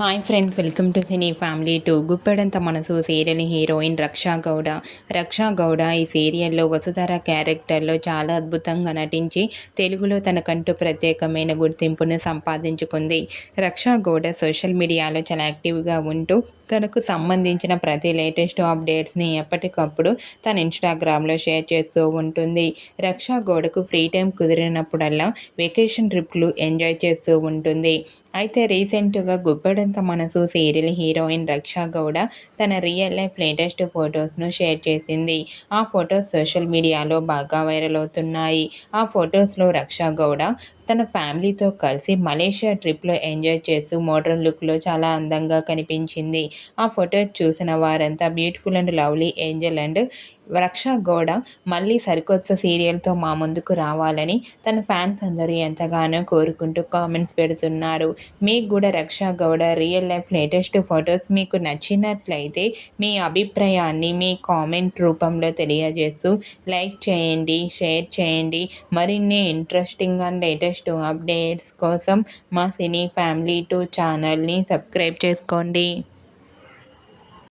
Hi friends, welcome to cine family two. Guppedantha మనసు serial heroine రక్షా గౌడ. రక్షా గౌడ ఈ సీరియల్లో వసుధర క్యారెక్టర్లో చాలా అద్భుతంగా నటించి తెలుగులో తనకంటూ ప్రత్యేకమైన గుర్తింపును సంపాదించుకుంది. రక్షా గౌడ సోషల్ మీడియాలో చాలా యాక్టివ్గా ఉంటూ తనకు సంబంధించిన ప్రతి లేటెస్ట్ అప్డేట్స్ని ఎప్పటికప్పుడు తన ఇన్స్టాగ్రామ్లో షేర్ చేస్తూ ఉంటుంది. రక్షా గౌడకు ఫ్రీ టైం కుదిరినప్పుడల్లా వెకేషన్ ట్రిప్లు ఎంజాయ్ చేస్తూ ఉంటుంది. అయితే రీసెంట్గా గుప్పెడంత మనసు సీరియల్ హీరోయిన్ రక్షా గౌడ తన రియల్ లైఫ్ లేటెస్ట్ ఫొటోస్ను షేర్ చేసింది. ఆ ఫొటోస్ సోషల్ మీడియాలో బాగా వైరల్ అవుతున్నాయి. ఆ ఫొటోస్లో రక్షా గౌడ తన ఫ్యామిలీతో కలిసి మలేషియా ట్రిప్లో ఎంజాయ్ చేస్తూ మోడ్రన్ లుక్లో చాలా అందంగా కనిపించింది. ఆ ఫొటోస్ చూసిన వారంతా beautiful and lovely angel and Raksha Gowda మళ్ళీ సరికొత్త సీరియల్తో మా ముందుకు రావాలని తన ఫ్యాన్స్ అందరూ ఎంతగానో కోరుకుంటూ కామెంట్స్ పెడుతున్నారు. మీకు కూడా Raksha Gowda real life latest photos మీకు నచ్చినట్లయితే మీ అభిప్రాయాన్ని మీ కామెంట్ రూపంలో తెలియజేస్తూ లైక్ చేయండి, షేర్ చేయండి. మరిన్ని ఇంట్రెస్టింగ్ అండ్ లేటెస్ట్ అప్డేట్స్ కోసం మా సినీ ఫ్యామిలీ 2 ఛానల్ని సబ్స్క్రైబ్ చేసుకోండి.